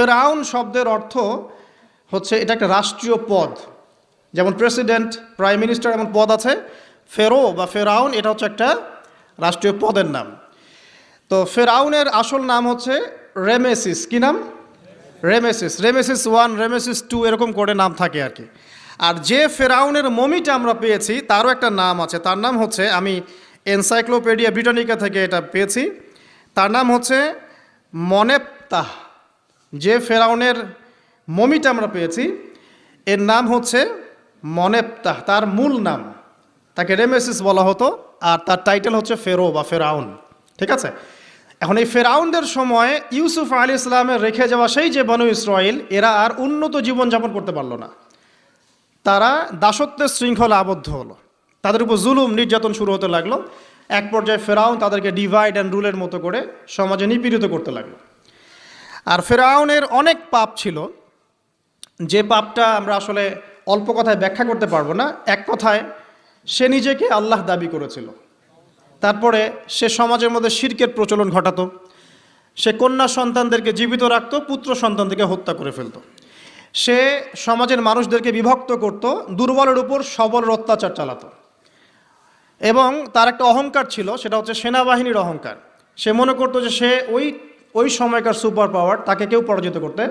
ফেরাউন শব্দের অর্থ হচ্ছে এটা একটা রাষ্ট্রীয় পদ, যেমন প্রেসিডেন্ট, প্রাইম মিনিস্টার এমন পদ আছে। ফেরো বা ফেরাউন এটা হচ্ছে একটা রাষ্ট্রীয় পদের নাম। তো ফেরাউনের আসল নাম হচ্ছে রেমেসিস। কি নাম? রেমেসিস। রেমেসিস 1, রেমেসিস 2 এরকম করে নাম থাকে আর কি। আর যে ফেরাউনের মমিটা আমরা পেয়েছি তারও একটা নাম আছে, তার নাম হচ্ছে, আমি এনসাইক্লোপিডিয়া ব্রিটানিকা থেকে এটা পেয়েছি, তার নাম হচ্ছে মনেপ্তাহ। যে ফেরাউনের মমিটা আমরা পেয়েছি এর নাম হচ্ছে মনেপ্তাহ, তার মূল নাম। তাকে রেমেসিস বলা হতো, আর তার টাইটেল হচ্ছে ফেরো বা ফেরাউন। ঠিক আছে? এখন এই ফেরাউনদের সময় ইউসুফ আলাইহিস সালামের রেখে যাওয়া সেই যে বনু ইসরাইল, এরা আর উন্নত জীবনযাপন করতে পারলো না। তারা দাসত্বের শৃঙ্খলা আবদ্ধ হলো, তাদের উপর জুলুম নির্যাতন শুরু হতে লাগলো। এক পর্যায়ে ফেরাউন তাদেরকে ডিভাইড অ্যান্ড রুলের মতো করে সমাজে নিপীড়িত করতে লাগলো। আর ফেরাউনের অনেক পাপ ছিল, যে পাপটা আমরা আসলে অল্প কথায় ব্যাখ্যা করতে পারবো না। এক কথায় সে নিজেকে আল্লাহ দাবি করেছিল। তারপরে সে সমাজের মধ্যে শিরকের প্রচলন ঘটাতো। সে কন্যা সন্তানদেরকে জীবিত রাখতো, পুত্র সন্তানদেরকে হত্যা করে ফেলত। সে সমাজের মানুষদেরকে বিভক্ত করত, দুর্বলের উপর সবলের অত্যাচার চালাতো। এবং তার একটা অহংকার ছিল, সেটা হচ্ছে সেনাবাহিনীর অহংকার। সে মনে করতো যে সে ওই সময়কার সুপার পাওয়ার, তাকে কেউ পরাজিত করতে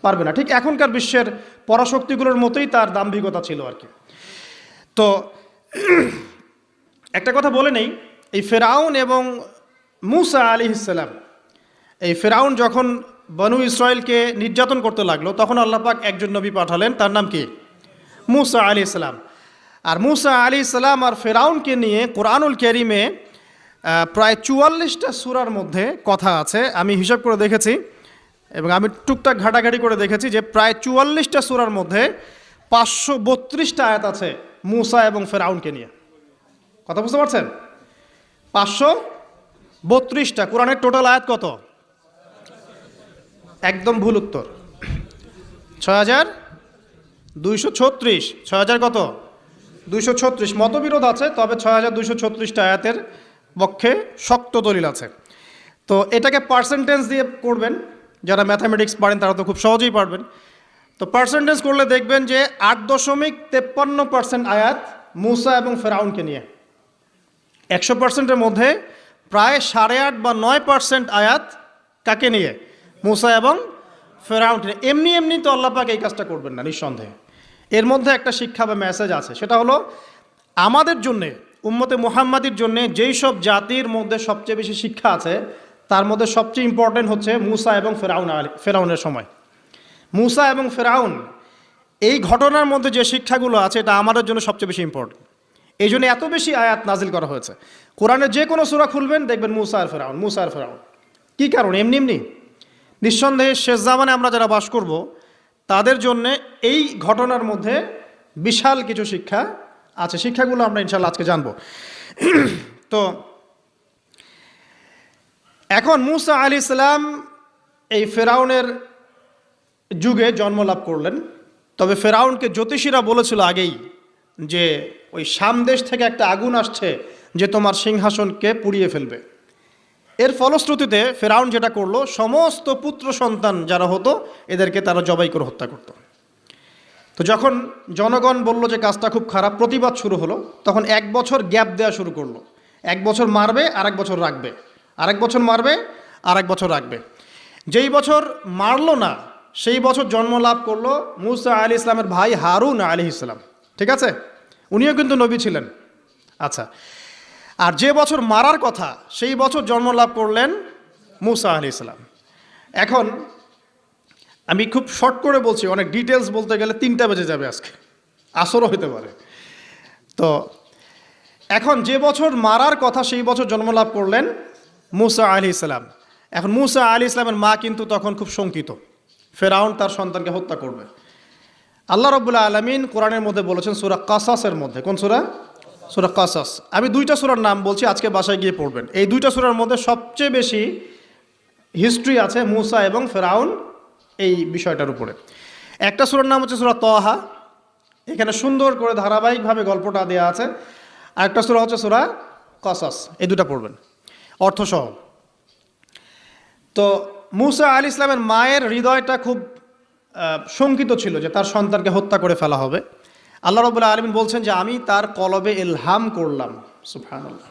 পারবে না। ঠিক এখনকার বিশ্বের পরাশক্তিগুলোর মতোই তার দাম্ভিকতা ছিল আর কি। তো একটা কথা বলে নেই, এই ফেরাউন এবং মূসা আলাইহিস সালাম, এই ফেরাউন যখন বনু ইসরায়েলকে নির্যাতন করতে লাগলো, তখন আল্লাহ পাক একজন নবী পাঠালেন, তার নাম কি? মূসা আলাইহিস সালাম। আর মূসা আলাইহিস সালাম আর ফেরাউনকে নিয়ে কোরআনুল কারীমে প্রায় 44টা সূরার মধ্যে কথা আছে। আমি হিসাব করে দেখেছি এবং আমি টুকটাক ঘাটাঘাটি করে দেখেছি যে প্রায় 44টা সূরার মধ্যে 532টা আয়াত আছে মূসা এবং ফেরাউনকে নিয়ে। কথা বুঝতে পারছেন? 532টা। কোরআনের টোটাল আয়াত কত? একদম ভুল উত্তর, 6236। 6000 কত? 236। মতবিরোধ আছে, তবে 6236টা আয়াতের পক্ষে শক্ত দলিল আছে। তো এটাকে পার্সেন্টেজ দিয়ে করবেন, যারা ম্যাথামেটিক্স পারেন তারা তো খুব সহজেই পারবেন। তো পার্সেন্টেজ করলে দেখবেন যে 8.53% আয়াত মূসা এবং ফেরাউনকে নিয়ে। 100%-এর মধ্যে প্রায় 8.5 বা 9% আয়াত কাকে নিয়ে? মূসা এবং ফেরাউনকে নিয়ে। এমনি এমনি তো আল্লাহ পাক এই কাজটা করবেন না নিঃসন্দেহে। এর মধ্যে একটা শিক্ষা বা মেসেজ আছে, সেটা হলো আমাদের জন্যে, উম্মতে মুহাম্মাদির জন্যে যেই সব জাতির মধ্যে সবচেয়ে বেশি শিক্ষা আছে, তার মধ্যে সবচেয়ে ইম্পর্টেন্ট হচ্ছে মূসা এবং ফেরাউনের সময়। মূসা এবং ফেরাউন, এই ঘটনার মধ্যে যে শিক্ষাগুলো আছে, এটা আমাদের জন্য সবচেয়ে বেশি ইম্পর্টেন্ট। এই জন্য এত বেশি আয়াত নাজিল করা হয়েছে। কোরআনের যে কোনো সূরা খুলবেন দেখবেন মূসা আর ফেরাউন, মূসা আর ফেরাউন। কী কারণ? এমনি এমনি নিঃসন্দেহে শেষ জামানে আমরা যারা বাস করব, তাদের জন্যে এই ঘটনার মধ্যে বিশাল কিছু শিক্ষা আছে। শিক্ষাগুলো আমরা ইনশাল্লাহ আজকে জানব। তো এখন মূসা আলাইহিস সালাম এই ফেরাউনের যুগে জন্ম লাভ করলেন। তবে ফেরাউনকে জ্যোতিষীরা বলেছিল আগেই যে ওই সামদেশ থেকে একটা আগুন আসছে যে তোমার সিংহাসনকে পুড়িয়ে ফেলবে। এর ফলশ্রুতিতে ফেরাউন যেটা করলো, সমস্ত পুত্র সন্তান যারা হতো এদেরকে তারা জবাই করে হত্যা করত। তো যখন জনগণ বলল যে কাজটা খুব খারাপ, প্রতিবাদ শুরু হলো, তখন 1 বছর গ্যাপ দেওয়া শুরু করলো। 1 বছর মারবে, আরেক বছর রাখবে, আরেক বছর মারবে, আরেক বছর রাখবে। যেই বছর মারলো না, সেই বছর জন্ম লাভ করলো মূসা আলাইহিস সালামের ভাই হারুন আলাইহিস সালাম। ঠিক আছে? উনিও কিন্তু নবী ছিলেন। আচ্ছা, আর যে বছর মারার কথা, সেই বছর জন্ম লাভ করলেন মূসা আলাইহিস সালাম। এখন আমি খুব শর্ট করে বলছি, অনেক ডিটেলস বলতে গেলে 3টা বেজে যাবে, আজকে আসরও হতে পারে। তো এখন যে বছর মারার কথা, সেই বছর জন্ম লাভ করলেন মূসা আলাইহিস সালাম। এখন মূসা আলাইহিস সালামের মা কিন্তু তখন খুব শঙ্কিত, ফেরাউন তার সন্তানকে হত্যা করবে। আল্লাহ রাব্বুল আলামিন কোরআনের মধ্যে বলেছেন সূরা কাসাসের মধ্যে। কোন সূরা? সূরা কাসাস। আমি 2টা সূরার নাম বলছি, আজকে বাসায় গিয়ে পড়বেন। এই 2টা সূরার মধ্যে সবচেয়ে বেশি হিস্ট্রি আছে মূসা এবং ফেরাউন এই বিষয়টার উপরে। একটা সূরার নাম হচ্ছে সূরা তাহা, এখানে সুন্দর করে ধারাবাহিকভাবে গল্পটা দেওয়া আছে। আর একটা সূরা হচ্ছে সূরা কাসাস। এই 2টা পড়বেন অর্থসহ। তো মুসা আলাইহিস সালামের মায়ের হৃদয়টা খুব শঙ্কিত ছিল যে তার সন্তানকে হত্যা করে ফেলা হবে। আল্লাহ রাব্বুল আলামিন বলছেন যে আমি তার কলবে ইলহাম করলাম। সুবহানাল্লাহ।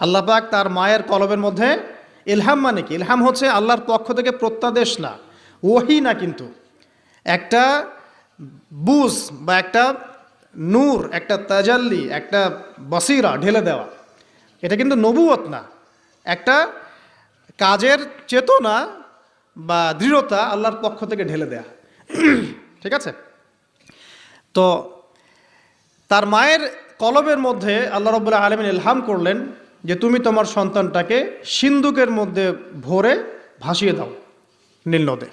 আল্লাহ পাক তার মায়ের কলবের মধ্যে ইলহাম, মানে কি? ইলহাম হচ্ছে আল্লাহর পক্ষ থেকে প্রত্যাদেশ না, ওহী না, কিন্তু একটা বুঝ বা একটা নূর, একটা তাজাল্লি, একটা বসিরা ঢেলে দেওয়া। এটা কিন্তু নবুয়ত না, একটা কাজের চেতনা বা দৃঢ়তা আল্লাহর পক্ষ থেকে ঢেলে দেয়া। ঠিক আছে? তো তার মায়ের কলবের মধ্যে আল্লাহ রাব্বুল আলামিন ইলহাম করলেন যে তুমি তোমার সন্তানটাকে সিন্দুকের মধ্যে ভরে ভাসিয়ে দাও নীল নদে।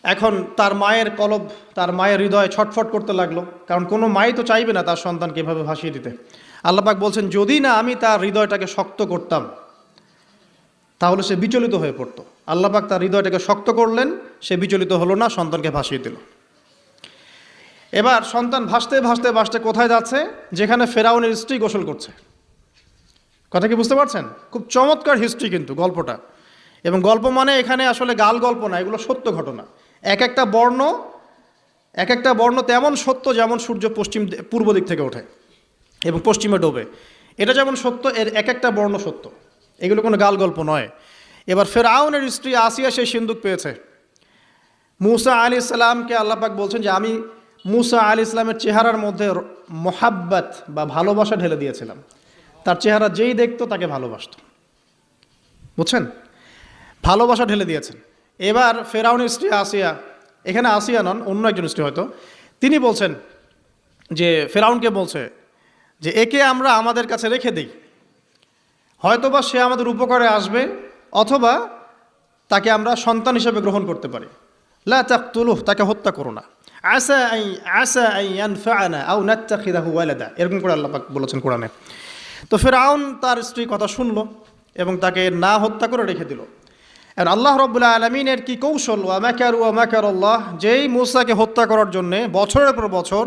এখন তার মায়ের কলব, তার মায়ের হৃদয় ছটফট করতে লাগলো, কারণ কোনো মাই তো চাইবে না তার সন্তানকে এভাবে ভাসিয়ে দিতে। আল্লাহ পাক বলছেন যদি না আমি তার হৃদয়টাকে শক্ত করতাম তাহলে সে বিচলিত হয়ে পড়তো। আল্লাহ পাক তার হৃদয়টাকে শক্ত করলেন, সে বিচলিত হলো না, সন্তানকে ভাসিয়ে দিল। এবার সন্তান ভাসতে ভাসতে ভাসতে কোথায় যাচ্ছে? যেখানে ফেরাউনের স্ত্রী গোসল করছে। কথা কি বুঝতে পারছেন? খুব চমৎকার হিস্ট্রি কিন্তু গল্পটা। এবং গল্প মানে এখানে আসলে গাল গল্প না, এগুলো সত্য ঘটনা। এক একটা বর্ণ তেমন সত্য যেমন সূর্য পূর্ব দিক থেকে ওঠে এবং পশ্চিমে ডোবে, এটা যেমন সত্য, এর এক একটা বর্ণ সত্য, এগুলো কোনো গাল গল্প নয়। এবার ফেরাউনের স্ত্রী আসিয়া সেই সিন্দুক পেয়েছে। মুসা আলাইহিস সালামকে আল্লাহ পাক বলছেন যে আমি মুসা আলাইহিস সালামের চেহারার মধ্যে মোহাব্বত বা ভালোবাসা ঢেলে দিয়েছিলাম। তার চেহারা যেই দেখতো তাকে ভালোবাসত। বুঝছেন? ভালোবাসা ঢেলে দিয়েছেন। এবার ফেরাউনের স্ত্রী আসিয়া, এখানে আসিয়া নন, অন্য একজন স্ত্রী হয়তো, তিনি বলছেন যে ফেরাউনকে বলছে যে একে আমরা আমাদের কাছে রেখে দিই, হয়তোবা সে আমাদের উপকারে আসবে, অথবা তাকে আমরা সন্তান হিসেবে গ্রহণ করতে পারি। লা তাকতুলুহ, তাকে হত্যা করো না। আসা আন ইয়ানফা'না আও নাত্তাখিযাহু ওয়ালাদা, এরকম করে আল্লাহ পাক বলেছেন কোরআনে। তো ফেরাউন তার স্ত্রী কথা শুনলো এবং তাকে না হত্যা করে রেখে দিল। আর আল্লাহ রাব্বুল আলামিনের কি কৌশল! ওয়া মাকারুল্লাহ, যেই মূসাকে হত্যা করার জন্যে বছরের পর বছর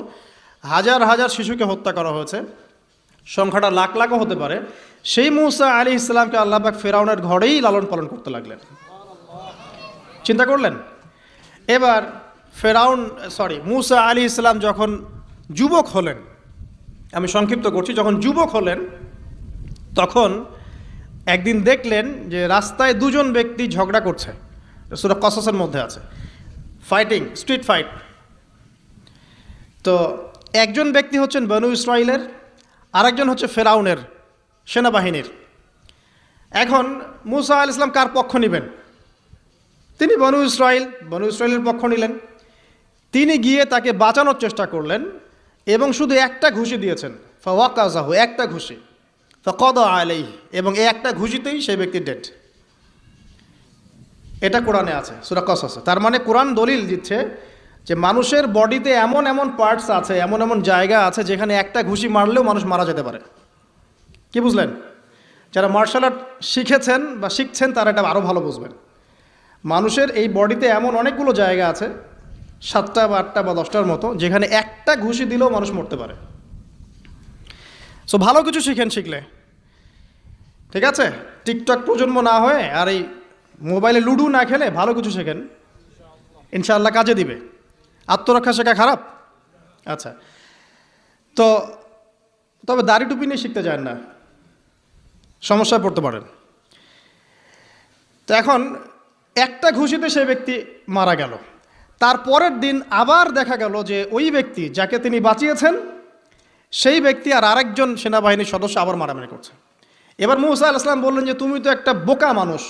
হাজার হাজার শিশুকে হত্যা করা হয়েছে, সংখ্যাটা লাখ লাখও হতে পারে, সেই মূসা আলাইহিস সালামকে আল্লাহ পাক ফেরাউনের ঘরেই লালন পালন করতে লাগলেন। চিন্তা করলেন? এবার মূসা আলাইহিস সালাম যখন যুবক হলেন, আমি সংক্ষিপ্ত করছি, যখন যুবক হলেন তখন একদিন দেখলেন যে রাস্তায় দুজন ব্যক্তি ঝগড়া করছে। সূরা কসসের মধ্যে আছে, স্ট্রিট ফাইট। তো একজন ব্যক্তি হচ্ছেন বনু ইসরাইলের, আরেকজন হচ্ছে ফেরাউনের সেনাবাহিনীর। এখন মূসা আলাইহিস সালাম কার পক্ষ নেবেন? তিনি বনু ইসরাইলের পক্ষ নিলেন। তিনি গিয়ে তাকে বাঁচানোর চেষ্টা করলেন এবং শুধু একটা ঘুষি দিয়েছেন, ফাওয়াকাযাহু, একটা ঘুষি, ফাকাদা আলাইহি, এবং এই একটা ঘুষিতেই সেই ব্যক্তি ডেড। এটা কোরআনে আছে, সূরা কসসে। তার মানে কোরআন দলিল দিচ্ছে যে মানুষের বডিতে এমন এমন পার্টস আছে, এমন এমন জায়গা আছে যেখানে একটা ঘুষি মারলেও মানুষ মারা যেতে পারে। কি বুঝলেন? যারা মার্শাল আর্ট শিখেছেন বা শিখছেন তারা এটা আরও ভালো বুঝবেন। মানুষের এই বডিতে এমন অনেকগুলো জায়গা আছে, 7টা বা 8টা বা 10টার মতো, যেখানে একটা ঘুষি দিলেও মানুষ মরতে পারে। সো ভালো কিছু শিখলে, ঠিক আছে? টিকটক প্রজন্ম না হয়ে আর এই মোবাইলে লুডো না খেলে ভালো কিছু শেখেন, ইনশাআল্লাহ কাজে দিবে। আত্মরক্ষা শেখা খারাপ? আচ্ছা, তো তবে দাড়ি টুপি নিয়ে শিখতে যান না, সমস্যায় পড়তে পারেন। তো এখন একটা ঘুষিতে সেই ব্যক্তি মারা গেল। তার পরের দিন আবার দেখা গেল যে ওই ব্যক্তি যাকে তিনি বাঁচিয়েছেন সেই ব্যক্তি আর আরেকজন সেনাবাহিনীর সদস্য আবার মারামারি করছে। এবার মূসা আলাইহিস সালাম বললেন যে তুমি তো একটা বোকা মানুষ।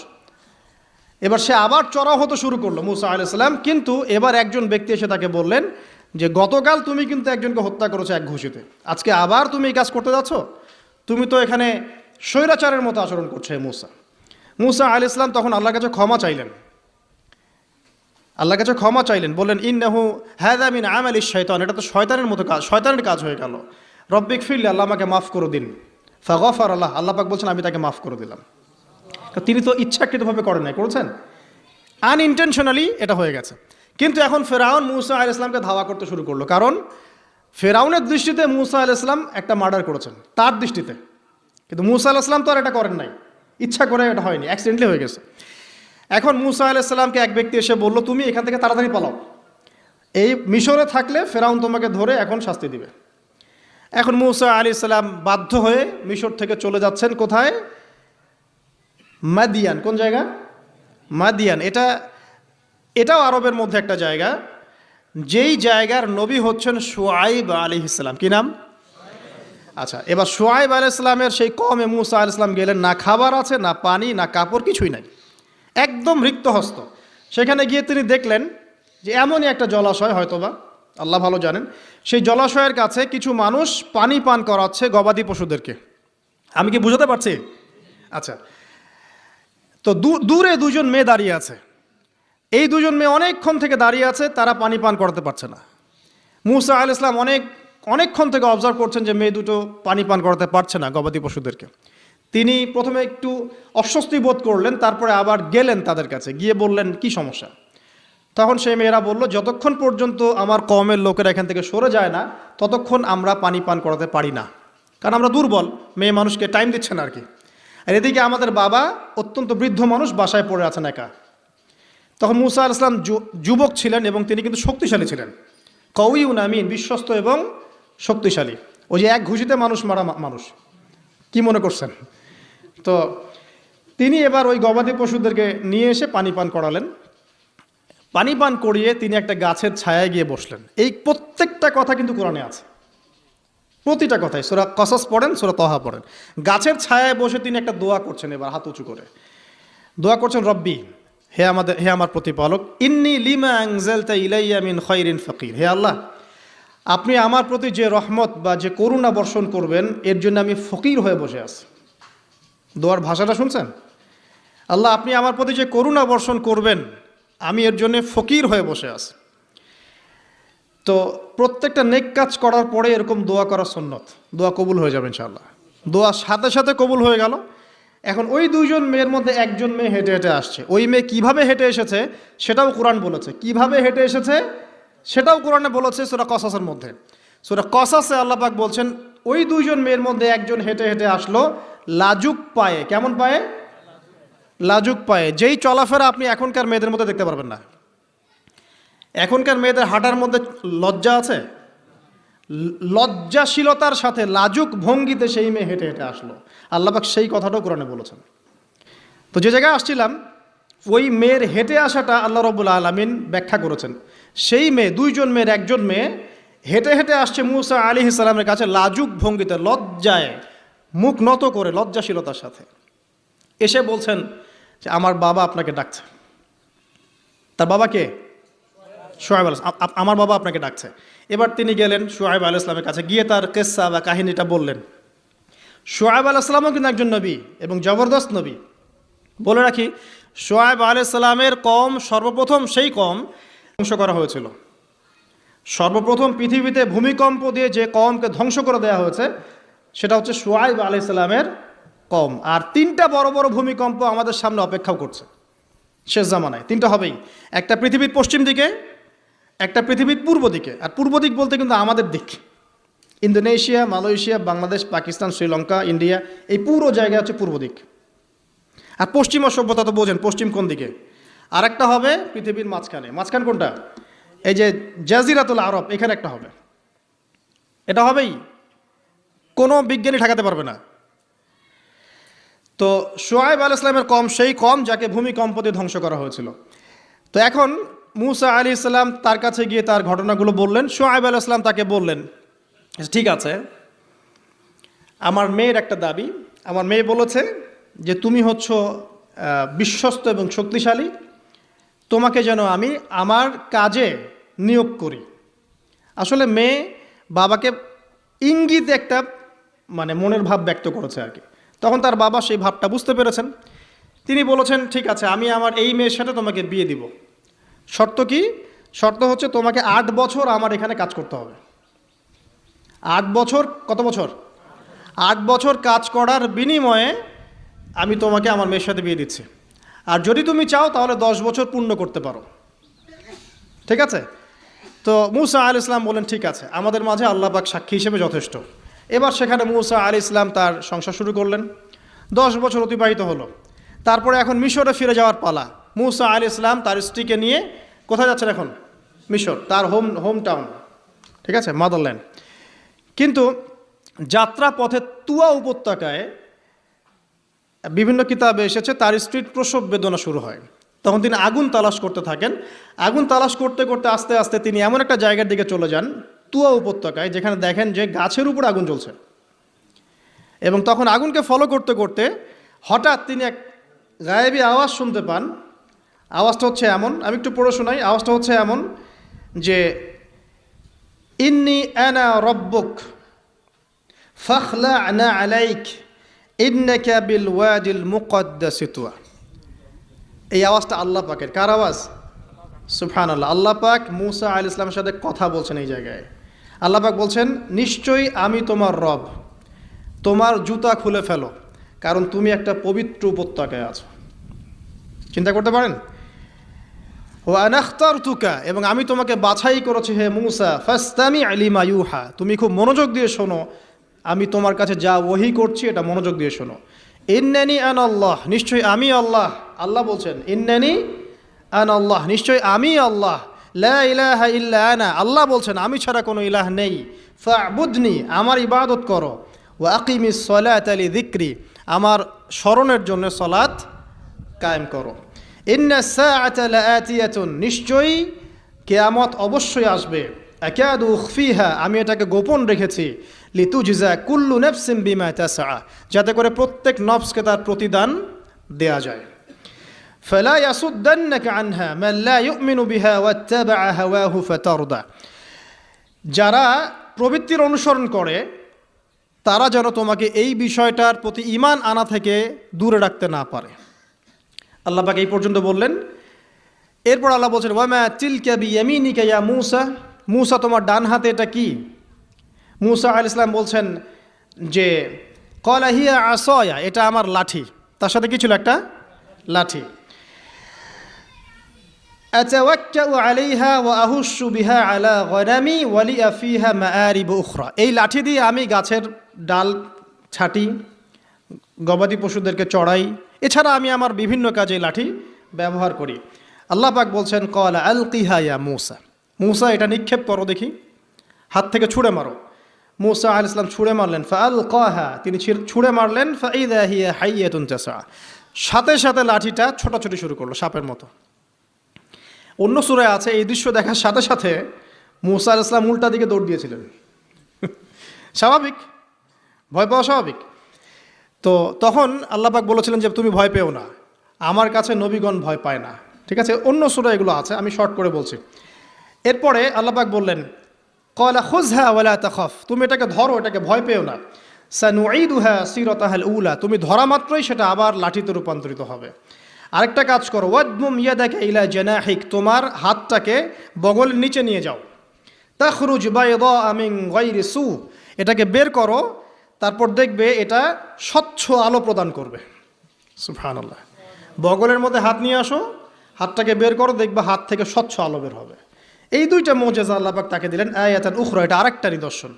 এবার সে আবার চড়াও হতে শুরু করলো মূসা আলাইহিস সালাম, কিন্তু এবার একজন ব্যক্তি এসে তাকে বললেন যে গতকাল তুমি কিন্তু একজনকে হত্যা করেছো এক ঘুষিতে, আজকে আবার তুমি এই কাজ করতে যাচ্ছ, তুমি তো এখানে স্বৈরাচারের মতো আচরণ করছো। মূসা আলাইহিস সালাম তখন আল্লাহর কাছে ক্ষমা চাইলেন, বললেন ইন্নাহু হাযা মিন আমালিশ শাইতান, এটা তো শয়তানের মতো কাজ, শয়তানের কাজ হয়ে গেল। রব্বিক ফিরলি, আল্লাহ আমাকে মাফ করে দিন। ফাগফার আল্লাহ, আল্লাহ পাক বলছেন আমি তাকে মাফ করে দিলাম। তিনি তো ইচ্ছাকৃতভাবে করেন নাই, করেছেন আনইনটেনশনালি, এটা হয়ে গেছে। কিন্তু এখন ফেরাউন মূসা আলাইহিস সালামকে ধাওয়া করতে শুরু করলো, কারণ ফেরাউনের দৃষ্টিতে মূসা আলাইহিস সালাম একটা মার্ডার করেছেন তার দৃষ্টিতে, কিন্তু মূসা আলাইহিস সালাম তো আর এটা করেন নাই, ইচ্ছা করে এটা হয়নি, অ্যাক্সিডেন্টলি হয়ে গেছে। এখন মুসা আলাইহিস সালামকে এক ব্যক্তি এসে বলল, তুমি এখান থেকে তাড়াতাড়ি পালাও, এই মিশরে থাকলে ফেরাউন তোমাকে ধরে এখন শাস্তি দিবে। এখন মুসা আলাইহিস সালাম বাধ্য হয়ে মিশর থেকে চলে যাচ্ছেন কোথায়? মাদিয়ান। কোন জায়গা? মাদিয়ান। এটাও আরবের মধ্যে একটা জায়গা, যেই জায়গার নবী হচ্ছেন শুআইব আলাইহিস সালাম। কি নাম? আচ্ছা, এবার শুআইব আলাইহিস সালামের সেই কওমে মুসা আলাইহিস সালাম গেলেন, না খাবার আছে, না পানি, না কাপড়, কিছুই নাই, একদম রিক্ত হস্ত। সেখানে গিয়ে তিনি দেখলেন যে এমনই একটা জলাশয়, হয়তোবা আল্লাহ ভালো জানেন, সেই জলাশয়ের কাছে কিছু মানুষ পানি পান করাচ্ছে গবাদি পশুদেরকে। আমি কি বুঝাতে পারছি? আচ্ছা, তো দূরে দুজন মেয়ে দাঁড়িয়ে আছে। এই দুজন মেয়ে অনেকক্ষণ থেকে দাঁড়িয়ে আছে, তারা পানি পান করাতে পারছে না। মুসা আলাইহিস সালাম অনেকক্ষণ থেকে অবজার্ভ করছেন যে মেয়ে দুটো পানি পান করাতে পারছে না গবাদি পশুদেরকে। তিনি প্রথমে একটু অস্বস্তি বোধ করলেন, তারপরে আবার গেলেন তাদের কাছে, গিয়ে বললেন কি সমস্যা। তখন সেই মেয়েরা বলল, যতক্ষণ পর্যন্ত আমার কওমের লোকেরা এখান থেকে সরে যায় না, ততক্ষণ আমরা পানি পান করাতে পারি না, কারণ আমরা দুর্বল, মেয়ে মানুষকে টাইম দিচ্ছেন আর কি। আর এদিকে আমাদের বাবা অত্যন্ত বৃদ্ধ মানুষ, বাসায় পড়ে আছেন একা। তখন মুসা আলাইহিস সালাম যুবক ছিলেন এবং তিনি কিন্তু শক্তিশালী ছিলেন, কওয়িউন আমিন, বিশ্বস্ত এবং শক্তিশালী। ওই যে এক ঘুষিতে মানুষ মারা মানুষ, কি মনে করছেন? তো তিনি এবার ওই গবাদি পশুদেরকে নিয়ে এসে পানি পান করালেন। পানি পান করিয়ে তিনি একটা গাছের ছায়ায় গিয়ে বসলেন। এই প্রত্যেকটা কথা কিন্তু কোরআনে আছে, প্রতিটা কথাই। সূরা কসস পড়েন, সূরা তহা পড়েন। গাছের ছায়ায় বসে তিনি একটা দোয়া করছেন, এবার হাত উঁচু করে দোয়া করছেন, রব্বি, হে আমার প্রতিপালক, ইন্নী লিমা আনজালতা ইলাইয়া মিন খায়রিন ফাকির। হে আল্লাহ, আপনি আমার প্রতি যে রহমত বা যে করুণা বর্ষণ করবেন, এর জন্য আমি ফকির হয়ে বসে আছি। দোয়ার ভাষাটা শুনছেন? আল্লাহ, আপনি আমার প্রতি যে করুণা বর্ষণ করবেন, আমি এর জন্য ফকির হয়ে বসে আছি। তো প্রত্যেকটা নেক কাজ করার পরে এরকম দোয়া করা সুন্নত, দোয়া কবুল হয়ে যাবে ইনশাআল্লাহ। দোয়া সাথে সাথে কবুল হয়ে গেল। এখন ওই দুইজন মেয়ের মধ্যে একজন মেয়ে হেঁটে হেঁটে আসছে। ওই মেয়ে কিভাবে হেঁটে এসেছে সেটাও কোরআন বলেছে, কিভাবে হেঁটে এসেছে সেটাও কোরআনে বলেছে সূরা কসাসের মধ্যে। সূরা কসাসে আল্লাহ পাক বলছেন, ওই দুইজন মেয়ের মধ্যে একজন হেঁটে হেঁটে আসলো লাজুক পায়ে। কেমন পায়ে? লাজুক পায়ে। যেই চলাফেরা আপনি এখনকার মেয়েদের মধ্যে দেখতে পারবেন না। এখনকার মেয়েদের হাঁটার মধ্যে লজ্জা আছে, লজ্জাশীলতার সাথে লাজুক ভঙ্গিতে সেই মেয়ে হেঁটে হেঁটে আসলো। আল্লাহ পাক সেই কথাটাও কোরআনে বলেছেন। তো যে জায়গায় আসছিলাম, ওই মেয়ের হেঁটে আসাটা আল্লাহ রাব্বুল আলামিন ব্যাখ্যা করেছেন। সেই মেয়ে, দুইজন মেয়ের একজন মেয়ে হেঁটে হেঁটে আসছে মুসা আলাইহিস সালামের কাছে লাজুক ভঙ্গিতে, লজ্জায় মুখ নত করে, লজ্জাশীলতার সাথে এসে বলছেন যে আমার বাবা আপনাকে ডাকছে। তার বাবা কে? শুআয়ব আলাইহিস সালাম। আমার বাবা আপনাকে ডাকছে। এবার তিনি গেলেন শুআয়ব আলাইহিস সালামের কাছে, গিয়ে তার কিসসা বা কাহিনীটা বললেন। শুআয়ব আলাইহিস সালামও কিন্তু একজন নবী এবং জবরদস্ত নবী। বলে রাখি, শুআয়ব আলাইহিস সালামের কওম সর্বপ্রথম সেই কওম ধ্বংস করা হয়েছিল। সর্বপ্রথম পৃথিবীতে ভূমিকম্প দিয়ে যে কওমকে ধ্বংস করে দেওয়া হয়েছে সেটা হচ্ছে শুআয়ব আলাইহিস সালামের কওম। আর তিনটা বড় বড় ভূমিকম্প আমাদের সামনে অপেক্ষাও করছে শেষ জামানায়। তিনটা হবেই, একটা পৃথিবীর পশ্চিম দিকে, একটা পৃথিবীর পূর্ব দিকে। আর পূর্ব দিক বলতে কিন্তু আমাদের দিক, Indonesia, Malaysia, Bangladesh, Pakistan, Sri Lanka, India, এই পুরো জায়গা হচ্ছে পূর্ব দিক। আর পশ্চিমা সভ্যতা তো বোঝেন, পশ্চিম কোন দিকে। আর একটা হবে পৃথিবীর মাঝখানে। মাঝখান কোনটা? এই যে জাজিরাতুল আরব, এখানে একটা হবে। এটা হবেই, কোনো বিজ্ঞানী ঠেকাতে পারবে না। তো শুআয়ব আলাইহিস সালামের কওম সেই কওম যাকে ভূমিকম্প দিয়ে ধ্বংস করা হয়েছিল। তো এখন মুসা আলাইহিস সালাম তার কাছে গিয়ে তার ঘটনাগুলো বললেন। শুআয়ব আলাইহিস সালাম তাকে বললেন, ঠিক আছে, আমার মেয়ের একটা দাবি। আমার মেয়ে বলেছে যে তুমি হচ্ছ বিশ্বস্ত এবং শক্তিশালী, তোমাকে যেন আমি আমার কাজে নিয়োগ করি। আসলে মেয়ে বাবাকে ইঙ্গিত একটা মানে মনের ভাব ব্যক্ত করেছে আর কি। তখন তার বাবা সেই ভাবটা বুঝতে পেরেছেন। তিনি বলেছেন, ঠিক আছে, আমি আমার এই মেয়ের সাথে তোমাকে বিয়ে দিব। শর্ত কি? শর্ত হচ্ছে তোমাকে 8 বছর আমার এখানে কাজ করতে হবে। 8 বছর, কত বছর? 8 বছর কাজ করার বিনিময়ে আমি তোমাকে আমার মেয়ের সাথে বিয়ে দিচ্ছি। আর যদি তুমি চাও তাহলে 10 বছর পূর্ণ করতে পারো। ঠিক আছে? তো মুসা আলাইহিস সালাম বলেন, ঠিক আছে, আমাদের মাঝে আল্লাহ পাক সাক্ষী হিসেবে যথেষ্ট। এবার সেখানে মুসা আলাইহিস সালাম তার সংসার শুরু করলেন। 10 বছর অতিবাহিত হলো। তারপরে এখন মিশরে ফিরে যাওয়ার পালা। মুসা আলাইহিস সালাম তার স্ত্রীকে নিয়ে কোথায় যাচ্ছেন এখন? মিশর, তার হোম টাউন, ঠিক আছে, মাদারল্যান্ড। কিন্তু যাত্রা পথে তুয়া উপত্যকায় বিভিন্ন কিতাবে এসেছে তার স্ত্রীর প্রসব বেদনা শুরু হয়। তখন তিনি আগুন তালাশ করতে থাকেন। আগুন তালাশ করতে করতে আস্তে আস্তে তিনি এমন একটা জায়গার দিকে চলে যান তুয়া উপত্যকায়, যেখানে দেখেন যে গাছের উপর আগুন জ্বলছে। এবং তখন আগুনকে ফলো করতে করতে হঠাৎ তিনি এক গায়েবী আওয়াজ শুনতে পান। আওয়াজটা হচ্ছে এমন, আমি একটু পড়ে শোনাই। আওয়াজটা হচ্ছে এমন যে ইন্নি আনা রব্বুক ফাখলা'না আলাইক ইন্নাকা বিল ওয়াদিল মুকদ্দাসি তুয়া। এই আওয়াজটা আল্লাহ পাকের। কার আওয়াজ? সুবহানাল্লাহ। আল্লাহ পাক মুসা আলাইহিস সালামের সাথে কথা বলছেন এই জায়গায়। আল্লাহ পাক বলছেন, নিশ্চয়ই আমি তোমার রব, তোমার জুতা খুলে ফেলো, কারণ তুমি একটা পবিত্র উপত্যকায় আছো। চিন্তা করতে পারেন? ওয়া আনা ইখতারতুকা, এবং আমি তোমাকে বাছাই করেছি হে মুসা, ফাসতামি লিমা ইউহা, তুমি খুব মনোযোগ দিয়ে শোনো, আমি তোমার কাছে যা ওহী করছি এটা মনোযোগ দিয়ে শোনো। ইন্নানি আনা আল্লাহ, নিশ্চয়ই আমি আল্লাহ। আল্লাহ বলছেন ইন্নানি আনা আল্লাহ, নিশ্চয়ই আমি আল্লাহ। লা ইলাহা ইল্লা আনা, আল্লাহ বলছেন আমি ছাড়া কোনো ইলাহ নেই। ফা'বুদনি, আমার ইবাদত করো। ওয়া আকিমিস সালাতা লিযিকরি, আমার স্মরণের জন্য সালাত কায়েম করো। ইন্নাস সাআতা লাআতিয়াতুন, নিশ্চয়ই কিয়ামত অবশ্যই আসবে। আকাদু উখফিহা, আমি এটাকে গোপন রেখেছি। লিতুজজা কুল্লু নাফসিন বিমা তাসআ, যাতে করে প্রত্যেক নফসকে তার প্রতিদান দেয়া যায়। ফালা ইয়াসুদ্দান্নাকা আনহা মান লা ইউমিনু বিহা ওয়াত্তাবা হাওয়াহু ফাতারদা, যারা প্রবৃত্তির অনুসরণ করে তারা যেন তোমাকে এই বিষয়টার প্রতি ঈমান আনা থেকে দূরে রাখতে না পারে। আল্লাহ পাক এই পর্যন্ত বললেন। এরপর আল্লাহ বলছেন, ওয়ামা তিলকা বিয়ামিনিকা ইয়া মূসা, মূসা তোমার ডান হাতে এটা কি? মূসা আলাইহিস সালাম বলছেন যে ক্বালা হিয়া আসায়া, এটা আমার লাঠি। তার সাথে কি ছিল? একটা লাঠি। আতাওয়াক্কাউ আলাইহা ওয়া আহুশু বিহা আলা গনামি ওয়া লিয়া ফিহা মাআরিব উখরা, এই লাঠি দিয়ে আমি গাছের ডাল ছাঁটি, গবাদি পশুদেরকে চড়াই, এছাড়া আমি আমার বিভিন্ন কাজে লাঠি ব্যবহার করি। আল্লাহ পাক বলছেন, ক্বালা আলকিহা ইয়া মূসা, মূসা এটা নিক্ষেপ করো দেখি, হাত থেকে ছুঁড়ে মারো। মূসা আলাইহিস সালাম ছুঁড়ে মারলেন। ফাআলকাহা, তিনি ছুঁড়ে মারলেন। ফাইযা হিয়া হাইয়াতুন তাসআ, সাথে সাথে লাঠিটা ছোটাছুটি শুরু করলো সাপের মতো। অন্য সূরায় আছে এই দৃশ্য দেখার সাথে সাথে মূসা আলাইহিস সালাম উল্টা দিকে দৌড় দিয়েছিলেন। স্বাভাবিক, ভয় পাওয়া স্বাভাবিক। তো তখন আল্লাহ পাক বলেছিলেন যে তুমি ভয় পেও না, আমার কাছে নবীগণ ভয় পায় না। ঠিক আছে, অন্য সূরা এগুলো আছে, আমি শর্ট করে বলছি। এরপরে আল্লাহ পাক বললেন, ক্বালা খুযহা ওয়ালা তাখাফ, তুমি এটাকে ধরো, এটাকে ভয় পেও না। সানুঈদুহা সিরাতাহাল উলা, তুমি ধরা মাত্রই সেটা আবার লাঠিতে রূপান্তরিত হবে। আরেকটা কাজ করো, ওয়াদমুম ইয়াদাকা ইলা জানাহিক, তোমার হাতটাকে বগলের নিচে নিয়ে যাও। তাখরুজ বাইদা মিন গায়রি সু, এটাকে বের করো, তারপর দেখবে এটা স্বচ্ছ আলো প্রদান করবে। সুবহানাল্লাহ। বগলের মধ্যে হাত নিয়ে আসো, হাতটাকে বের করো, দেখবে হাত থেকে স্বচ্ছ আলো বের হবে। এই দুইটা মুজিজা আল্লাহ পাক তাকে দিলেন। আয়াতান উখরা, এটা আরেকটা নিদর্শন।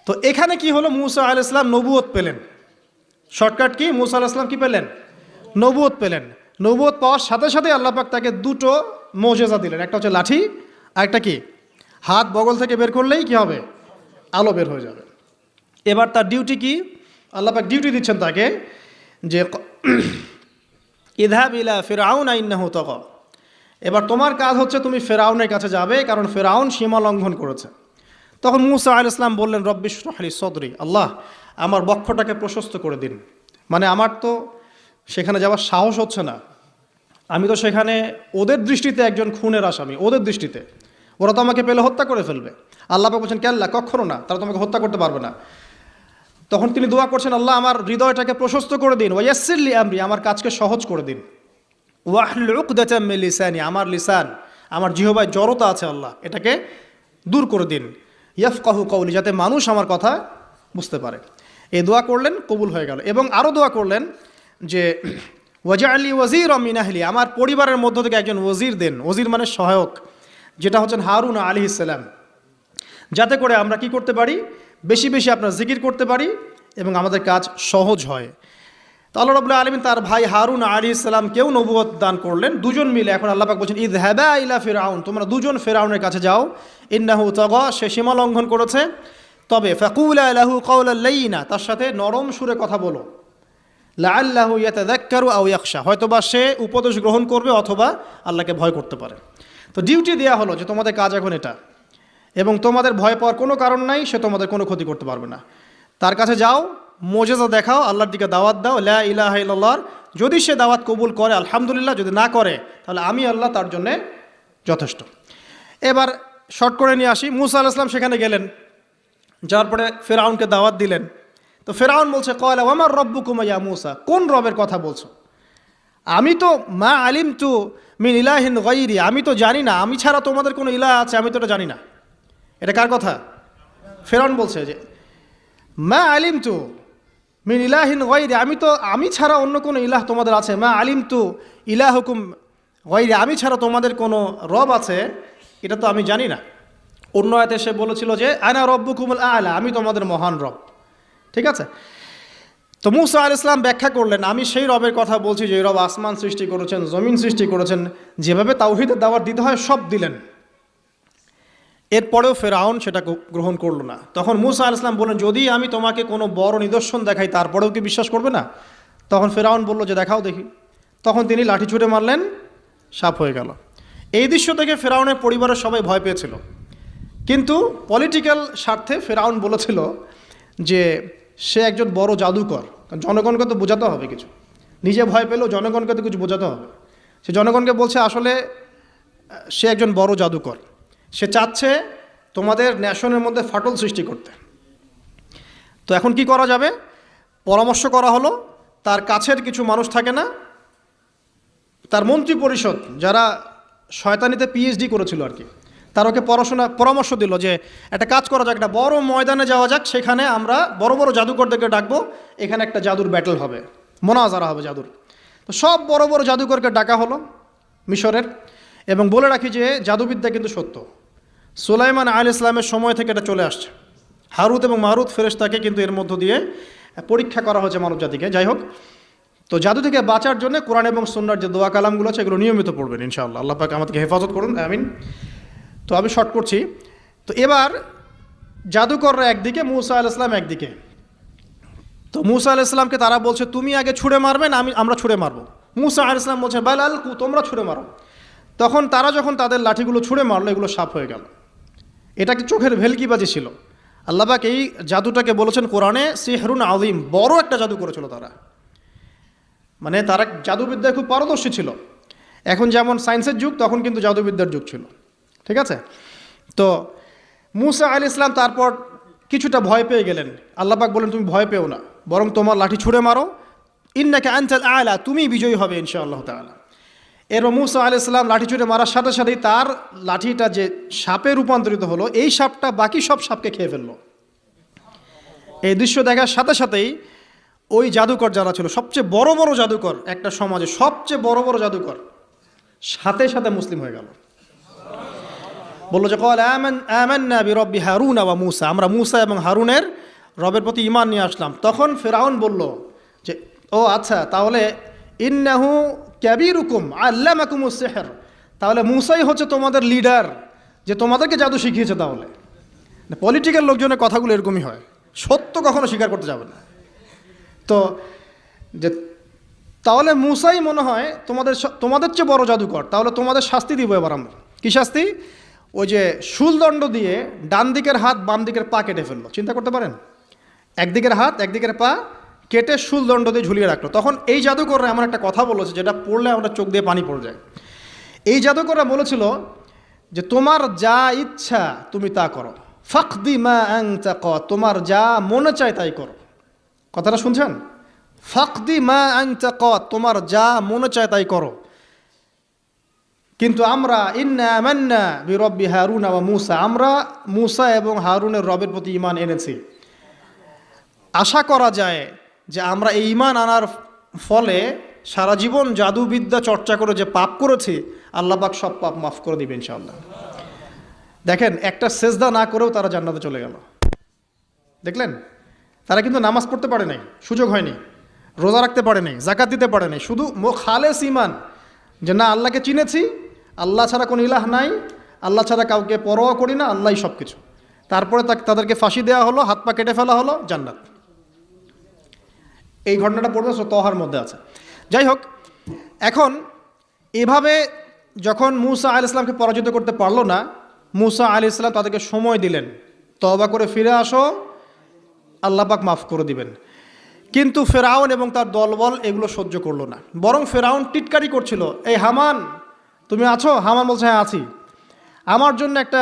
তো এখানে কি হলো? মূসা আলাইহিস সালাম নবুয়ত পেলেন। Shortcut key? মূসা আলাইহিস সালাম কি পেলেন? নবুয়ত পেলেন। নবুয়ত পাওয়ার সাথে সাথে আল্লাহ পাক তাকে দুটো মুজিজা দিলেন। একটা হচ্ছে লাঠি, আর একটা কি? হাত বগল থেকে বের করলেই কি হবে? আলো বের হয়ে যাবে। এবার তার ডিউটি কি? আল্লাহ পাক ডিউটি দিচ্ছেন তাকে যে ইযহাব ইলা ফিরআউন ইন্নাহু তাগা, এবার তোমার কাজ হচ্ছে তুমি ফেরাউনের কাছে যাবে, কারণ ফেরাউন সীমা লঙ্ঘন করেছে। তখন মূসা আলাইহিস সালাম বললেন, রব্বি ইশরাহ লি সদরি, আল্লাহ আমার বক্ষটাকে প্রশস্ত করে দিন। মানে আমার তো সেখানে যাওয়ার সাহস হচ্ছে না, আমি তো সেখানে ওদের দৃষ্টিতে একজন খুনের আসামি, ওদের দৃষ্টিতে ওরা তো আমাকে পেলে হত্যা করে ফেলবে। আল্লাহ পাক বলছেন, কেল্লা, কখনো না, তারা তোমাকে হত্যা করতে পারবে না। তখন তিনি দোয়া করছেন, আল্লাহ আমার হৃদয়টাকে প্রশস্ত করে দিন, ওয়া ইয়াসসির লি আমরি, আমার কাজকে সহজ করে দিন। ওয়াহলুল উকদাতাম মিন লিসানি, আমার লিসান, আমার জিহ্বায় জড়তা আছে আল্লাহ, এটাকে দূর করে দিন। ইয়াফকাহু কওলি, যাতে মানুষ আমার কথা বুঝতে পারে। এই দোয়া করলেন, কবুল হয়ে গেল। এবং আরও দোয়া করলেন যে ওয়াজআলি ওয়াজিরাম মিন আহলি, আমার পরিবারের মধ্য থেকে একজন ওয়াজির দেন। ওয়াজির মানে সহায়ক, যেটা হচ্ছেন হারুন আলাইহিস সালাম, যাতে করে আমরা কি করতে পারি? বেশি বেশি আপনার জিকির করতে পারি এবং আমাদের কাজ সহজ হয়। তো আল্লাহ রাব্বুল আলামিন তার ভাই হারুন আলাইহিস সালামকেও নবুয়ত দান করলেন, দুজন মিলে। এখন আল্লাহ পাক বলছেন ইযহাবা ইলা ফিরআউন, তোমরা দুজন ফিরআউনের কাছে যাও, ইন্নাহু তাগা, সে সীমা লঙ্ঘন করেছে, তবে ফাকুলা লাহু কাওলাল লাইয়িনা, তার সাথে নরম সুরে কথা বলো, লাআল্লাহু ইয়াতাযাক্কারু আও ইয়াখশা, হয়তোবা সে উপদেশ গ্রহণ করবে অথবা আল্লাহকে ভয় করতে পারে। তো ডিউটি দেওয়া হলো যে তোমাদের কাজ এখন এটা, এবং তোমাদের ভয় পাওয়ার কোনো কারণ নাই, সে তোমাদের কোনো ক্ষতি করতে পারবে না। তার কাছে যাও, মোজেজা দেখাও, আল্লাহর দিকে দাওয়াত দাও, লা ইলাহা ইল্লাল্লাহ। যদি সে দাওয়াত কবুল করে আলহামদুলিল্লাহ, যদি না করে তাহলে আমি আল্লাহ তার জন্যে যথেষ্ট। এবার শর্ট করে নিয়ে আসি, মুসা আলাইহিস সালাম সেখানে গেলেন, যাওয়ার পরে ফিরআউনকে দাওয়াত দিলেন। তো ফিরআউন বলছে ক্বালা ওয়ামা রাব্বুকুমা ইয়া মুসা, কোন রবের কথা বলছো? আমি তো মা আলিমতু মিন ইলাহিন গায়রি, আমি তো জানি না, আমি ছাড়া তোমাদের কোনো ইলাহ আছে আমি তো এটা জানি না। এটা কার কথা? ফিরআউন বলছে যে মা আলিমতু মিন ইলাহিন গায়রি, আমি ছাড়া অন্য কোনো ইলাহ তোমাদের আছে, মা আলিমতু ইলাহুকুম গায়রি, আমি ছাড়া তোমাদের কোনো রব আছে এটা তো আমি জানি না। অন্য আয়াতে সে বলেছিল যে আনা রব্বুকুমুল আ'লা, আমি তোমাদের মহান রব। ঠিক আছে? তো মুসা আলাইহিস সালাম ব্যাখ্যা করলেন, আমি সেই রবের কথা বলছি যে রব আসমান সৃষ্টি করেছেন, জমিন সৃষ্টি করেছেন, যেভাবে তাওহীদের দাওয়াত দিতে হয় সব দিলেন। এরপরেও ফেরাউন সেটা গ্রহণ করলো না। তখন মুসা আলাইহিস সালাম বললেন, যদি আমি তোমাকে কোনো বড় নিদর্শন দেখাই তারপরেও কি বিশ্বাস করবে না? তখন ফেরাউন বলল যে দেখাও দেখি। তখন তিনি লাঠি ছুঁড়ে মারলেন, সাপ হয়ে গেল। এই দৃশ্য থেকে ফেরাউনের পরিবারের সবাই ভয় পেয়েছিল, কিন্তু পলিটিক্যাল স্বার্থে ফেরাউন বলেছিল যে সে একজন বড় জাদুকর, কারণ জনগণকে তো বোঝাতে হবে কিছু, নিজে ভয় পেলেও জনগণকে তো কিছু বোঝাতে হবে। সে জনগণকে বলছে আসলে সে একজন বড় জাদুকর, সে চাচ্ছে তোমাদের ন্যাশনের মধ্যে ফাটল সৃষ্টি করতে। তো এখন কি করা যাবে? পরামর্শ করা হলো, তার কাছের কিছু মানুষ থাকে না, তার মন্ত্রী পরিষদ যারা শয়তানিতে পিএইচডি করেছিল আর কি, তার ওকে পরামর্শ দিল যে একটা কাজ করা যাক, একটা বড় ময়দানে যাওয়া যাক, সেখানে আমরা বড় বড় জাদুকরদেরকে ডাকবো, এখানে একটা জাদুর ব্যাটল হবে, মোনাজারা হবে জাদুর। তো সব বড় বড় জাদুকরকে ডাকা হলো মিশরের, এবং বলে রাখি যে জাদুবিদ্যা কিন্তু সত্য, সুলাইমান আলাইহিস সালামের সময় থেকে এটা চলে আসছে। হারুত এবং মারুত ফেরেশতাকে কিন্তু এর মধ্য দিয়ে পরীক্ষা করা হয়েছে মানব জাতিকে। যাই হোক, তো জাদু থেকে বাঁচার জন্য কোরআন এবং সুন্নাহর যে দোয়া কালামগুলো আছে এগুলো নিয়মিত পড়বেন ইনশাআল্লাহ। আল্লাহ পাক আমাদেরকে হেফাজত করুন, আমিন। তো আমি শর্ট করছি। তো এবার জাদুকররা একদিকে, মুসা আলাইহিস সালাম একদিকে। তো মুসা আলাইহিস সালামকে তারা বলছে তুমি আগে ছুঁড়ে মারবেন, আমরা ছুঁড়ে মারবো। মুসা আলাইহিস সালাম বলছে বাল আলকু, তোমরা ছুঁড়ে মারো। তখন তারা যখন তাদের লাঠিগুলো ছুঁড়ে মারলো, এগুলো সাপ হয়ে গেল। এটা কি চোখের ভেলকিবাজি ছিল? আল্লাহ পাক এই জাদুটাকে বলেছেন কোরআনে সিহরুন আযীম, বড় একটা জাদু করেছিল তারা, মানে তারা জাদুবিদ্যায় খুব পারদর্শী ছিল। এখন যেমন সায়েন্সের যুগ, তখন কিন্তু জাদুবিদ্যার যুগ ছিল। ঠিক আছে? তো মুসা আলাইহিস সালাম তারপর কিছুটা ভয় পেয়ে গেলেন। আল্লাহ পাক বলেন তুমি ভয় পেও না, বরং তোমার লাঠি ছুঁড়ে মারো, ইন্নাকা আনতাল আ'লা, তুমি বিজয়ী হবে ইনশাআল্লাহ তাআলা। এরপর মুসা আলাইহিস সালাম লাঠি ছুঁড়ে মারার সাথে সাথেই তার লাঠিটা যে সাপে রূপান্তরিত হলো, এই সাপটা বাকি সব সাপকে খেয়ে ফেললো। এই দৃশ্য দেখার সাথে সাথেই ওই জাদুকর যারা ছিল, সবচেয়ে বড় বড় জাদুকর, একটা সমাজে সবচেয়ে বড় বড় জাদুকর, সাথে সাথে মুসলিম হয়ে গেল। বললো যে ক্বালা আমান্না বিরব্বি হারুন ওয়া মুসা, আমরা মুসা এবং হারুনের রবের প্রতি ঈমান নিয়ে আসলাম। তখন ফিরআউন বলল যে ও আচ্ছা, তাহলে ইন্নাহু কাবীরুকুম আল্লামাকুমুস সিহর, তাহলে মুসাই হচ্ছে তোমাদের লিডার, যে তোমাদেরকে জাদু শিখিয়েছে। তাহলে পলিটিক্যাল লোকজনের কথাগুলো এরকমই হয়, সত্য কখনো স্বীকার করতে যাবে না। তো যে তাহলে মুসাই মনে হয় তোমাদের চেয়ে বড় জাদুকর, তাহলে তোমাদের শাস্তি দিব এবার আমরা। কী শাস্তি? ওই যে শুলদণ্ড দিয়ে ডান দিকের হাত বাম দিকের পা কেটে ফেললো। চিন্তা করতে পারেন, একদিকের হাত একদিকের পা কেটে শুলদণ্ড দিয়ে ঝুলিয়ে রাখলো। তখন এই জাদুকররা এমন একটা কথা বলেছে যেটা পড়লে আমরা চোখ দিয়ে পানি পড়ে যায়। এই জাদুকররা বলেছিল যে তোমার যা ইচ্ছা তুমি তা করো, ফাকদি মা আনতা ক, তোমার যা মনে চায় তাই করো। কথাটা শুনছেন? ফাকদি মা আনতা ক, তোমার যা মনে চায় তাই করো, কিন্তু আমরা ইন্না আমান্না বিরব্বি হারুন ওয়া মুসা, আমরা মুসা এবং হারুনের রবের প্রতি ঈমান এনেছি। আশা করা যায় যে আমরা এই ঈমান আনার ফলে সারা জীবন জাদুবিদ্যা চর্চা করে যে পাপ করেছি, আল্লাহ পাক সব পাপ মাফ করে দিবেন ইনশাআল্লাহ। দেখেন, একটা সেজদা না করেও তারা জান্নাতে চলে গেল। দেখলেন, তারা কিন্তু নামাজ পড়তে পারে নাই, সুযোগ হয়নি। রোজা রাখতে পারে নাই, জাকাত দিতে পারে নাই, শুধু খালেস ঈমান যে না আল্লাহকে চিনেছি, আল্লাহ ছাড়া কোনো ইলাহ নাই, আল্লাহ ছাড়া কাউকে পরোয়া করি না, আল্লাহই সব কিছু। তারপরে তাদেরকে ফাঁসি দেওয়া হলো, হাত পা কেটে ফেলা হলো, জান্নাত। এই ঘটনাটা পড়বে তহার মধ্যে আছে। যাই হোক, এখন এভাবে যখন মূসা আলাইহিস সালামকে পরাজিত করতে পারলো না, মূসা আলাইহিস সালাম তাদেরকে সময় দিলেন, তওবা করে ফিরে আসো, আল্লাহ পাক মাফ করে দিবেন। কিন্তু ফেরাউন এবং তার দলবল এগুলো সহ্য করলো না, বরং ফেরাউন টিটকারি করছিল, এই হামান তুমি আছো? হামান বলছে হ্যাঁ আছি, আমার জন্য একটা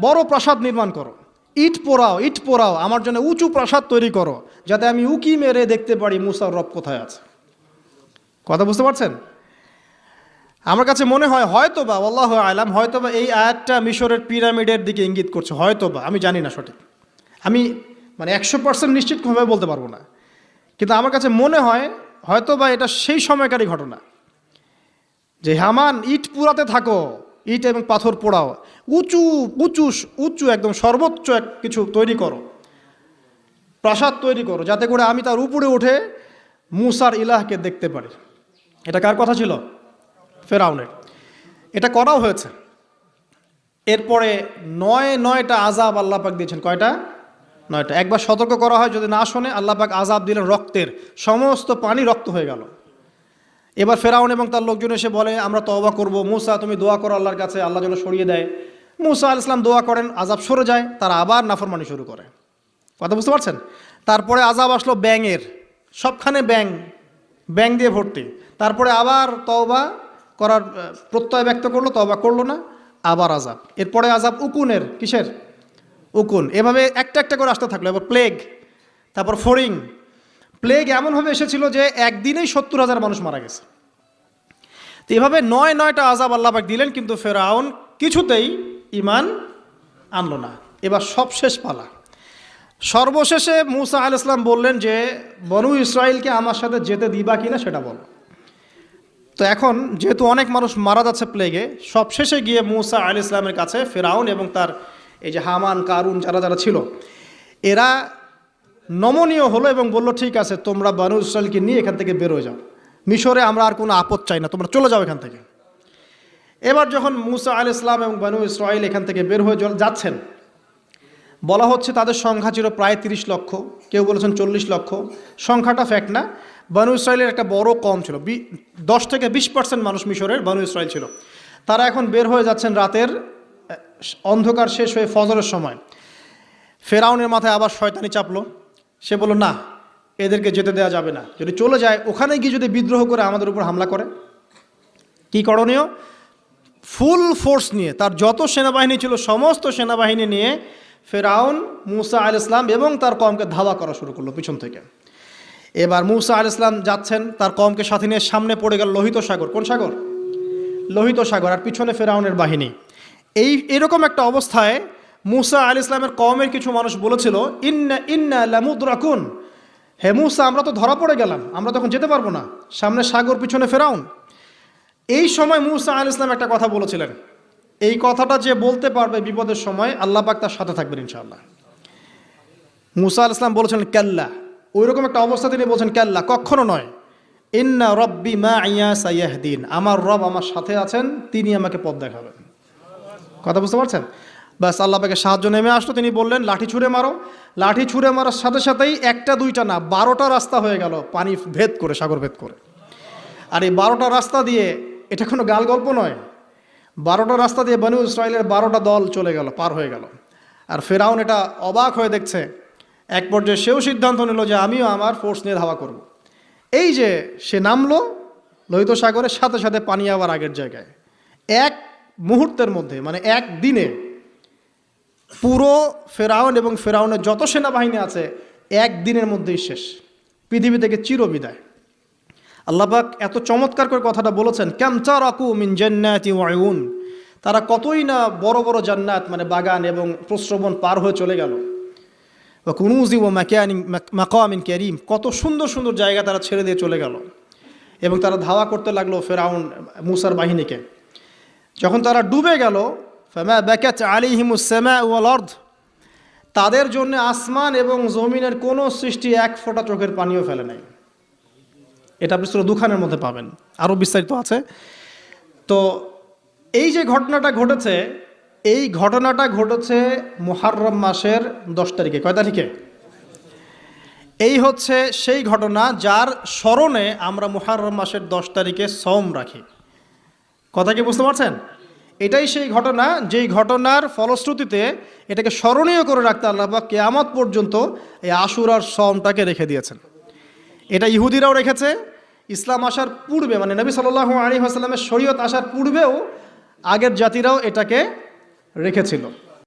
বড় প্রাসাদ নির্মাণ করো, ইট পোড়াও, আমার জন্য উঁচু প্রাসাদ তৈরি করো, যাতে আমি উকি মেরে দেখতে পারি মূসার রব কোথায় আছে। কথা বুঝতে পারছেন? আমার কাছে মনে হয় হয়তোবা, আল্লাহু আলাম, হয়তোবা এই আয়াতটা মিশরের পিরামিডের দিকে ইঙ্গিত করছে, হয়তোবা, আমি জানি না সঠিক, আমি 100% নিশ্চিত কোনোভাবে বলতে পারবো না, কিন্তু আমার কাছে মনে হয় হয়তোবা এটা সেই সময়কারই ঘটনা, যে হামান ইট পুরাতে থাকো, ইট এবং পাথর পোড়াও, উঁচু উঁচু উঁচু একদম সর্বোচ্চ কিছু তৈরি করো, প্রাসাদ তৈরি করো, যাতে করে আমি তার উপরে উঠে মূসার ইলাহকে দেখতে পারি। এটা কার কথা ছিল? ফেরাউনের। এটা করাও হয়েছে। এরপরে 9টা আযাব আল্লাহ পাক দিয়েছেন। কয়টা? 9টা। একবার সতর্ক করা হয়, যদি না শোনে আল্লাহ পাক আযাব দিলেন রক্তের, সমস্ত পানি রক্ত হয়ে গেল। এবার ফেরাউন এবং তার লোকজন এসে বলে আমরা তওবা করব, মূসা তুমি দোয়া করো আল্লাহর কাছে, আল্লাহ যেন সরিয়ে দেয়। মূসা আলাইহিস সালাম দোয়া করেন, আযাব সরে যায়, তারা আবার নাফরমানি শুরু করে। কথা বুঝতে পারছেন? তারপরে আযাব আসলো ব্যাঙের, সবখানে ব্যাঙ দিয়ে ভর্তি। তারপরে আবার তওবা করার প্রত্যয় ব্যক্ত করলো, তওবা করলো না, আবার আযাব। এরপরে আযাব উকুনের, কিসের? উকুন। এভাবে একটা একটা করে আসতে থাকলো। এবার প্লেগ, তারপর ফড়িং। প্লেগ এমনভাবে এসেছিল যে একদিনেই 70,000 মানুষ মারা গেছে। তো এভাবে 9টা আযাব আল্লাহ পাক দিলেন, কিন্তু ফেরাউন কিছুতেই ঈমান আনলো না। এবার সবশেষ পালা। সর্বশেষে মূসা আলাইহিস সালাম বললেন যে বনু ইসরাইলকে আমার সাথে যেতে দিবা কিনা সেটা বলো। তো এখন যেহেতু অনেক মানুষ মারা যাচ্ছে প্লেগে, সবশেষে গিয়ে মূসা আলাইহিস সালামের কাছে ফেরাউন এবং তার এই যে হামান, কারুন, যারা ছিল, এরা নমনীয় হলো এবং বলল ঠিক আছে, তোমরা বনু ইসরাইলকে নিয়ে এখান থেকে বের হয়ে যাও, মিশরে আমরা আর কোনো আপদ চাই না, তোমরা চলে যাও এখান থেকে। এবার যখন মূসা আলাইহিস সালাম এবং বনু ইসরাইল এখান থেকে বের হয়ে যাচ্ছেন, বলা হচ্ছে তাদের সংখ্যা ছিল প্রায় 30 লক্ষ, কেউ বলেছেন 40 লক্ষ। সংখ্যাটা ফ্যাক্ট না। বনু ইসরাইলের একটা বড় কম ছিল, 10 থেকে 20% মানুষ মিশরের বনু ইসরাইল ছিল। তারা এখন বের হয়ে যাচ্ছেন রাতের অন্ধকার শেষ হয়ে ফজরের সময়। ফেরাউনের মাথায় আবার শয়তানি চাপলো। সে বলল না, এদেরকে যেতে দেওয়া যাবে না, যদি চলে যায় ওখানে গিয়ে যদি বিদ্রোহ করে আমাদের উপর হামলা করে, কি করণীয়? ফুল ফোর্স নিয়ে, তার যত সেনাবাহিনী ছিল সমস্ত সেনাবাহিনী নিয়ে ফেরাউন মূসা আলাইহিস সালাম এবং তার কওমকে ধাওয়া করা শুরু করলো পিছন থেকে। এবার মূসা আলাইহিস সালাম যাচ্ছেন, তার কওমকে সাথে নিয়ে, সামনে পড়ে গেল লোহিত সাগর। কোন সাগর? লোহিত সাগর। আর পিছনে ফেরাউনের বাহিনী। এরকম একটা অবস্থায় মূসা আলাইহিস সালামের কওমের কিছু মানুষ বলেছিল ইন্না লামুদরাকুন, হে মূসা আমরা তো ধরা পড়ে গেলাম, আমরা তখন যেতে পারবো না, সামনে সাগর, পিছনে ফেরাউন। এই সময় মূসা আলাইহিস সালাম একটা কথা বলেছিলেন, এই কথাটা যে বলতে পারবে বিপদের সময় আল্লাহ পাক তার সাথে থাকবেন ইনশাআল্লাহ। মূসা আলাইহিস সালাম বলেছিলেন কাল্লা, ওইরকম একটা অবস্থা তিনি বলছেন কাল্লা, কখনো নয়, ইন্না রব্বি মাইয়া সাইয়াহদিন, আমার রব আমার সাথে আছেন, তিনি আমাকে পথ দেখাবেন। কথা বুঝতে পারছেন? ব্যাস আল্লাহ পাকের সাহায্য নেমে আসলো। তিনি বললেন লাঠি ছুঁড়ে মারো। লাঠি ছুঁড়ে মারার সাথে সাথেই একটা দুইটা না 12টা রাস্তা হয়ে গেল, পানি ভেদ করে, সাগর ভেদ করে। আর এই 12টা রাস্তা দিয়ে, এটা কোনো গাল গল্প নয়, 12টা রাস্তা দিয়ে বনু ইসরাইলের 12টা দল চলে গেল, পার হয়ে গেল। আর ফেরাউন এটা অবাক হয়ে দেখছে। এক পর্যায়ে সেও সিদ্ধান্ত নিল যে আমিও আমার ফোর্স নিয়ে ধাওয়া করব। এই যে সে নামলো লোহিত সাগরের, সাথে সাথে পানি আবার আগের জায়গায়। এক মুহূর্তের মধ্যে, মানে এক দিনে পুরো ফেরাউন এবং ফেরাউনের যত সেনাবাহিনী আছে এক দিনের মধ্যেই শেষ, পৃথিবী থেকে চিরবিদায়। আল্লাহ পাক এত চমৎকার করে কথাটা বলেছেন, কাম তারাকু মিন জান্নাতি ওয়া উয়ুন, তারা কতই না বড় বড় জান্নাত, মানে বাগান এবং প্রস্রবণ পার হয়ে চলে গেল। ওয়া কুনুজি ওয়া মাকামিন কারীম, কত সুন্দর সুন্দর জায়গা তারা ছেড়ে দিয়ে চলে গেল। এবং তারা ধাওয়া করতে লাগলো ফেরাউন মূসার বাহিনীকে। যখন তারা ডুবে গেল, ফামা বাকাত আলাইহিমুস সামাউ ওয়াল আরদ, তাদের জন্য আসমান এবং জমিনের কোনো সৃষ্টি এক ফোঁটা চোখের পানিও ফেলে নাই। এটা আপনি সূরা দুখানের মধ্যে পাবেন, আরও বিস্তারিত আছে। তো এই যে ঘটনাটা ঘটেছে, এই ঘটনাটা ঘটেছে মুহররম মাসের 10 তারিখে। কয় তারিখে? এই হচ্ছে সেই ঘটনা যার স্মরণে আমরা মুহররম মাসের 10 তারিখে সওম রাখি। কথা কি বুঝতে পারছেন? এটাই সেই ঘটনা, যেই ঘটনার ফলশ্রুতিতে এটাকে স্মরণীয় করে রাখতে আল্লাহ পাক কিয়ামত পর্যন্ত এই আশুরার সওমটাকে রেখে দিয়েছেন। এটা ইহুদিরাও রেখেছে, ইসলাম আসার পূর্বে, মানে নবী সাল্লাল্লাহু আলাইহি ওয়াসাল্লামের শরীয়ত আসার পূর্বেও আগের জাতিরাও এটাকে রেখেছিল।